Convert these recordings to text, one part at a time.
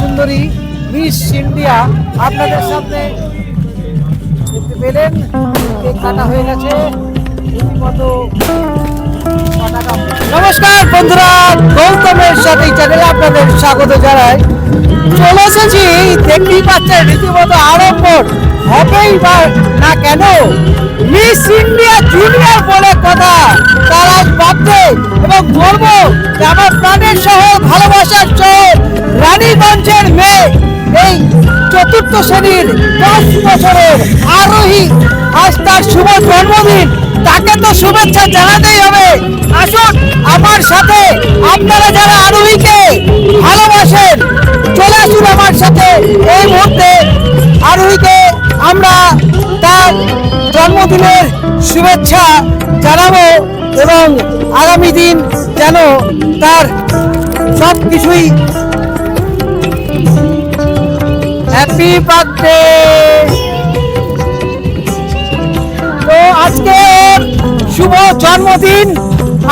সুন্দরী miss India আপনাদের সামনে দেখতে পেলেন। কেক কাটা হয়ে গেছে রীতিমতো। নমস্কার বন্ধুরা, গৌতমের সাথে চ্যানেলে আপনাদের স্বাগত জানাই। চলে এসেছি, দেখতেই পাচ্ছেন রীতিমতো আড়ম্বর হবেই বা না কেন, মিস ইন্ডিয়া জুনিয়র বলে কথা তার আজ ভাবতে এবং বলবো যে আমার প্রাণের শহর, ভালোবাসার শহর রানীগঞ্জের মেয়ে, এই চতুর্থ শ্রেণীর 10 বছরের আরোহী, আজ তার শুভ জন্মদিন। তাকে তো শুভেচ্ছা জানাতেই হবে। আসুন আমার সাথে, আপনারা যারা আরোহীকে ভালোবাসেন চলে আসুন আমার সাথে। এই মুহূর্তে আরোহীকে আমরা তার জন্মদিনের শুভেচ্ছা জানাবো এবং আগামী দিন যেন তার সব কিছুই হ্যাপি বার্থডে। তো আজকে শুভ জন্মদিন,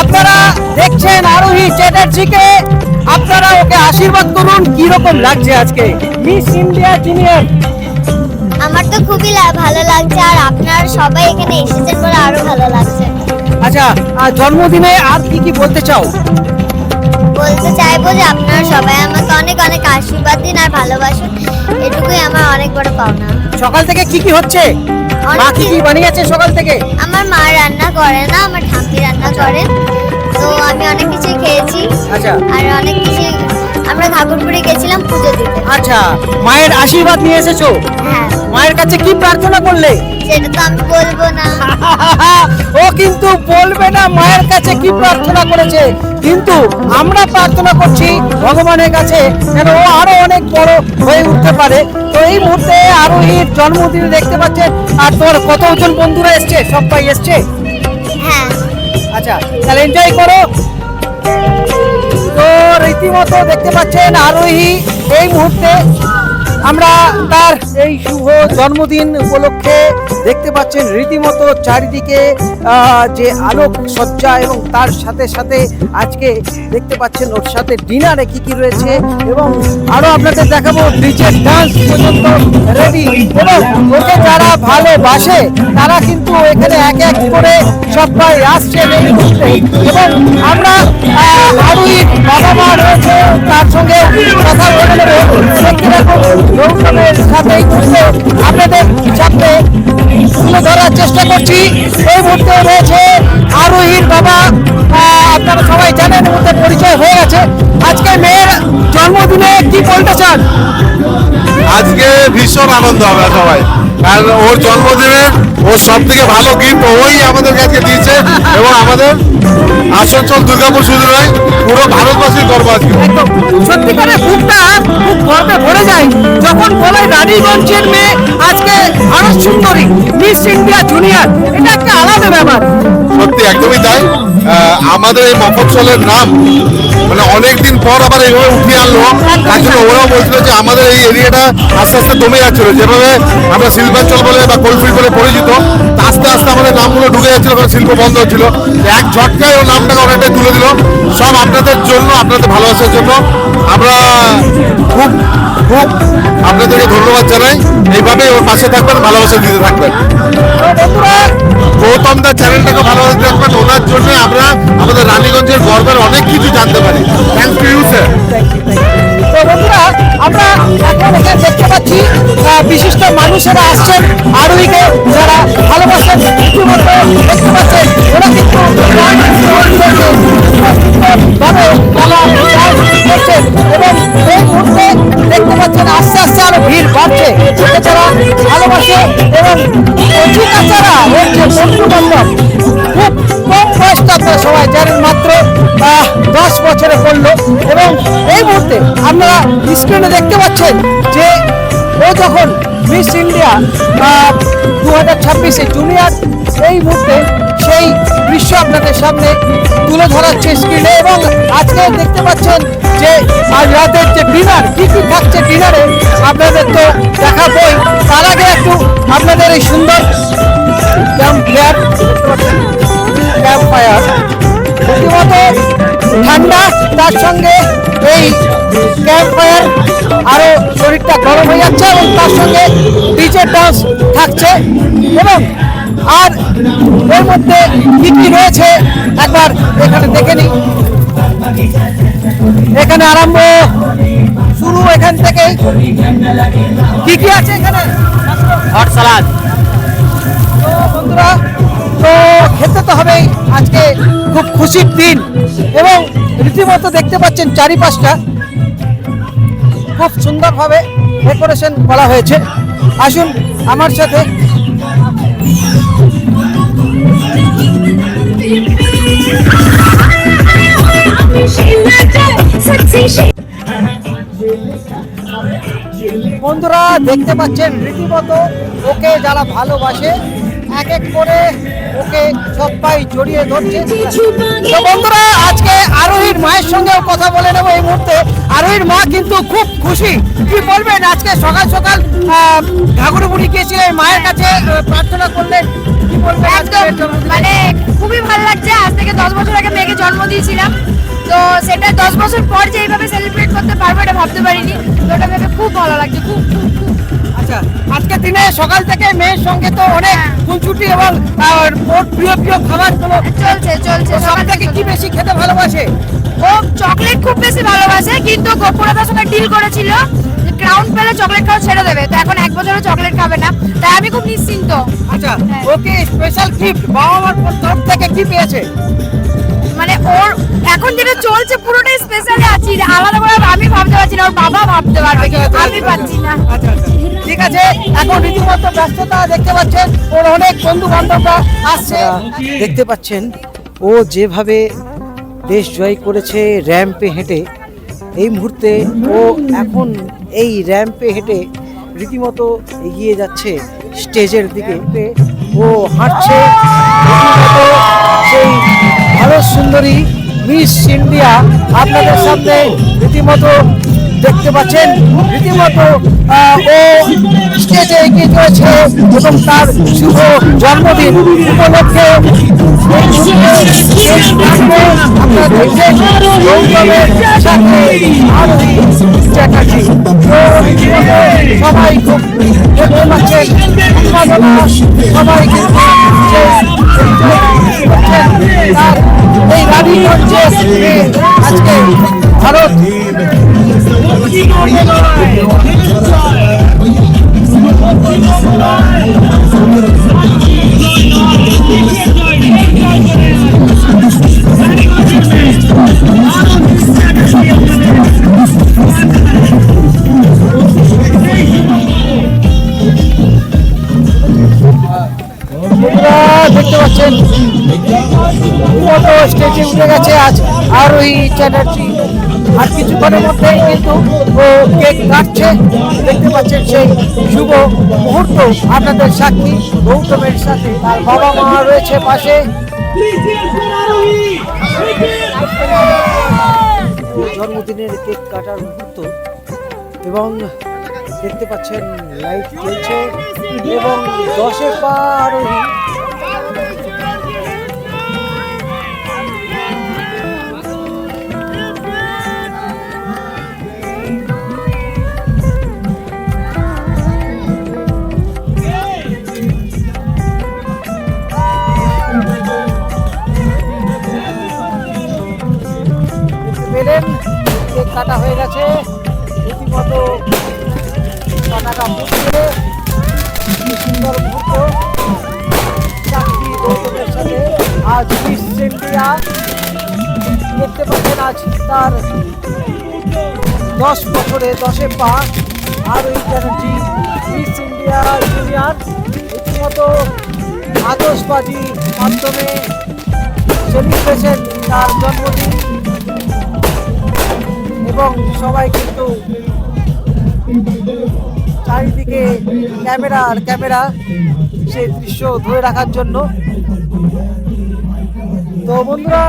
আপনারা দেখছেন আরোহী চ্যাটার্জিকে, আপনারা ওকে আশীর্বাদ করুন। কি রকম লাগছে আজকে মিস ইন্ডিয়া জুনিয়র? আমার তো খুবই ভালো লাগছে, আর আপনারা সবাই এখানে এসেছেন বলে আরো ভালো লাগছে। আচ্ছা, আর জন্মদিনে আর কি কি বলতে চাও? বলতে চাইবো যে আপনারা সবাই আমাকে অনেক অনেক আশীর্বাদ দিন আর ভালোবাসুন, এটুকুই আমার অনেক বড় পাওনা। সকাল থেকে কি কি হচ্ছে? মা কি কি বানিয়েছে সকাল থেকে? আমার মা রান্না করে না, আমার ঠাম্মি রান্না করেন, তো আমি অনেক কিছুই খেয়েছি। আচ্ছা, আর অনেক কিছু আমরা ঠাকুরপুরে গেছিলাম পুজো দিতে। আচ্ছা, মায়ের আশীর্বাদ নিয়ে এসেছো? হ্যাঁ। মায়ের কাছে কি প্রার্থনা করলে? সেটা তো আমি বলবো না। ও কিন্তু বলবে না মায়ের কাছে কি প্রার্থনা করেছে, কিন্তু আমরা প্রার্থনা করছি ভগবানের কাছে যেন ও আরো অনেক বড় হয়ে উঠতে পারে। তো এই মুহূর্তে আরোহীর জন্মদিন দেখতে পাচ্ছেন। আর তোর কতজন বন্ধুরা এসছে? সবাই এসছে? হ্যাঁ। আচ্ছা, তাহলে এনজয় করো। তো রীতিমতো দেখতে পাচ্ছেন আরোহী এই মুহূর্তে আমরা তার এই শুভ জন্মদিন উপলক্ষে দেখতে পাচ্ছেন রীতিমতো চারিদিকে যে আলোক সজ্জা, এবং তার সাথে সাথে আজকে দেখতে পাচ্ছেন ওর সাথে ডিনারে কি কি রয়েছে, এবং আরো আপনাদের দেখাবো ডিজে ডান্স পর্যন্ত রেডি। এবং ওকে যারা ভালোবাসে তারা কিন্তু এখানে এক এক করে সবাই আসছেন এই মুহূর্তে। এবং আমরা আরোহীর বাবা মা রয়েছে, তার সঙ্গে কথা বলে নেবো। গৌতমের সাথে আপনাদের সাথে তুলে ধরার চেষ্টা করছি। এই মুহূর্তে রয়েছে আরোহীর বাবা, আপনারা সবাই জানেন, মধ্যে পরিচয় হয়ে গেছে। আজকে মেয়ের জন্মদিনে কি বলতে চান? আজকে ভীষণ আনন্দ হবে সবাই, কারণ ওর জন্মদিনে ওর সব থেকে ভালো গিফট ওই আমাদের কাছে দিয়েছে। এবং আমাদের আসানসোল দুর্গাপুর শুধু নয়, পুরো ভারতবাসীর গর্ব আজকে। একদম সত্যিকারের বুকটা খুব গর্বে ভরে যায় যখন বলে রানীগঞ্জের মেয়ে আজকে ভারত সুন্দরী মিস ইন্ডিয়া জুনিয়র। এটা একটা আলাদা ব্যাপার। সত্যি একদমই তাই। আমাদের এই মফস্বলের নাম মানে অনেকদিন পর আবার এইভাবে উঠিয়ে আনলো। তার জন্য ওরাও বলছিল যে আমাদের এই এরিয়াটা আস্তে আস্তে কমে যাচ্ছিল, যেভাবে আমরা শিল্পাঞ্চল বলে বা কোলফিল্ড বলে পরিচিত, আস্তে আস্তে আমাদের নামগুলো ঢুকে যাচ্ছিল, কারণ শিল্প বন্ধ হচ্ছিল। এক ঝটকায় ওর নামটাকে অনেকটাই তুলে দিল। সব আপনাদের জন্য, আপনাদের ভালোবাসার জন্য। আমরা খুব খুব আপনাদেরকে ধন্যবাদ জানাই। এইভাবে ওর পাশে থাকবেন, ভালোবাসা দিতে থাকবেন। গৌতম দার চ্যানেলটাকে ভালোবাসা রাখবেন, ওনার জন্য আমরা আমাদের রানীগঞ্জের গর্বের অনেক কিছু জানতে পারি। Thank you sir. তো বন্ধুরা, আমরা এখন এখানে দেখতে পাচ্ছি বিশিষ্ট মানুষেরা আসছেন আরোহীকে যারা ভালোবাসেন। ইতিমধ্যে দেখতে পাচ্ছেন ওরা কিন্তু করছেন, এবং এই মুহূর্তে দেখতে পাচ্ছেন আস্তে আস্তে আরো ভিড় বাড়ছে। যারা ভালোবাসে এবং অধিকারীরা ওর যে বন্ধু বান্ধব, খুব কম বয়সটা আপনারা সবাই জানেন, মাত্র 10 বছরে পড়লো। এবং এই মুহূর্তে আপনারা স্ক্রিনে দেখতে পাচ্ছেন যে ও যখন মিস ইন্ডিয়া 2026 জুনিয়র, এই মুহূর্তে সেই দৃশ্য আপনাদের সামনে তুলে ধরাচ্ছে স্ক্রিনে। এবং আজকে দেখতে পাচ্ছেন যে আজ রাতের যে ডিনার, কি কি থাকছে ডিনারে আপনাদের তো দেখাবই। তার আগে একটু আপনাদের এই সুন্দর ক্যাম্প ফায়ার, রীতিমতো ঠান্ডা, তার সঙ্গে এই ক্যাম্প ফায়ার আরো শরীরটা গরম হয়ে যাচ্ছে এবং তার সঙ্গে ডিজে ডান্স থাকছে। এবং আর এর মধ্যে কি কি রয়েছে একবার এখানে দেখে নিই। এখানে আরম্ভ শুরু এখান থেকে, কি কি আছে এখানে? হট সালাদ। তো বন্ধুরা, তো খেতে তো হবেই, আজকে খুব খুশির দিন এবং রীতিমতো দেখতে পাচ্ছেন চারিপাশটা খুব সুন্দরভাবে ডেকোরেশন করা হয়েছে। আসুন আমার সাথে। বন্ধুরা দেখতে পাচ্ছেন রীতিমতো ওকে যারা ভালোবাসে এক এক করে ওকে সবাই জড়িয়ে ধরছে। তো বন্ধুরা, আজকে আরোহীর মায়ের সঙ্গেও কথা বলে নেবো এই মুহূর্তে। আরোহীর মা কিন্তু খুব খুশি, কি বলবেন? আজকে সকাল সকাল ঘাগরুবুড়ি গিয়েছিলেন, মায়ের কাছে প্রার্থনা করলেন, কি বলবেন? একদম মানে খুবই ভালো লাগছে। আজ থেকে 10 বছর আগে মেয়েকে জন্ম দিয়েছিলাম, তো সেটা 10 বছর পর যে এইভাবে সেলিব্রেট করতে পারবো এটা ভাবতে পারিনি। তো ওটা ভেবে খুব ভালো লাগছে, খুব খুব খুব। আচ্ছা, আজকে দিনে সকাল থেকে মেয়ের সঙ্গে তো অনেক খুনছুটি এবং ওর প্রিয় প্রিয় খাবারগুলো চলছে চলছে। সব থেকে কি বেশি খেতে ভালোবাসে? ও চকলেট খুব বেশি ভালোবাসে, কিন্তু গোপুরাদার সঙ্গে ডিল করেছিল যে ক্রাউন পেলে চকলেট খাওয়া ছেড়ে দেবে, তো এখন 1 বছরও চকলেট খাবে না, তাই আমি খুব নিশ্চিন্ত। আচ্ছা, হ্যাঁ। ওকে স্পেশাল গিফট বাবা মার তরফ থেকে কি পেয়েছে? মানে ওর এখন যেটা চলছে পুরোটাই স্পেশালি আছি, আলাদা করে আমি ভাবতে পারছি না, ওর বাবা ভাবতে পারবে, আমি পারছি না। আচ্ছা আচ্ছা, ঠিক আছে। এখন রীতিমতো ব্যস্ততা দেখতে পাচ্ছেন, ওর অনেক বন্ধু বান্ধবরা আসছে। দেখতে পাচ্ছেন ও যেভাবে দেশ জয় করেছে র্যাম্পে হেঁটে, এই মুহূর্তে ও এখন এই র্যাম্পে হেঁটে রীতিমতো এগিয়ে যাচ্ছে স্টেজের দিকে। ও হাঁটছে রীতিমতো সেই ভারত সুন্দরী মিস ইন্ডিয়া আপনাদের সামনে রীতিমতো দেখতে পাচ্ছেন। রীতিমতো ও স্টেজে এগিয়ে চলেছে এবং তার শুভ জন্মদিন উপলক্ষে আপনারা দেখছেন গৌতমের সাথে আরোহী চ্যাটার্জি। সবাই খুব দেখতে পাচ্ছেন উন্মাদনা, সবাই কিন্তু তার এই রানীগঞ্জে আজকে ভারত দেখতে পাচ্ছেন স্টেজে উঠে গেছে আজ আরোহী চ্যাটার্জি। আর কিছুক্ষণের মধ্যেই কিন্তু ও কেক কাটছে। দেখতে পাচ্ছেন সেই শুভ মুহূর্ত আপনাদের সাক্ষী গৌতমের সাথে তার বাবা মা রয়েছে পাশে। জন্মদিনের কেক কাটার মুহূর্ত এবং দেখতে পাচ্ছেন লাইট জ্বলছে এবং 10-এ পা আরোহী পেলেন, কেক কাটা হয়ে গেছে। রীতিমতো কাটাটা ফুটছে, কি সুন্দর মুহূর্ত সাক্ষী গৌতমের সাথে আজ মিস ইন্ডিয়া। দেখতে পাচ্ছেন আজ তার 10 বছরে 10-এ পা আরোহী চ্যাটার্জি মিস ইন্ডিয়া জুনিয়র। রীতিমতো আতশবাজি মাধ্যমে সেলিব্রেশন তার জন্মদিন এবং সবাই কিন্তু চারিদিকে ক্যামেরা সেই দৃশ্য ধরে রাখার জন্য। তো বন্ধুরা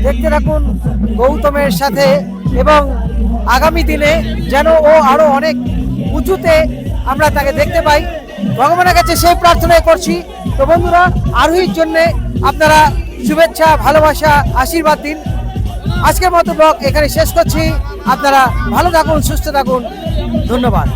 দেখতে থাকুন গৌতমের সাথে এবং আগামী দিনে যেন ও আরো অনেক উঁচুতে আমরা তাকে দেখতে পাই, ভগবানের কাছে সেই প্রার্থনাই করছি। তো বন্ধুরা, আরোহীর জন্যে আপনারা শুভেচ্ছা, ভালোবাসা, আশীর্বাদ দিন। আজকের মতো ব্লগ এখানে শেষ করছি। আপনারা ভালো থাকুন, সুস্থ থাকুন। ধন্যবাদ।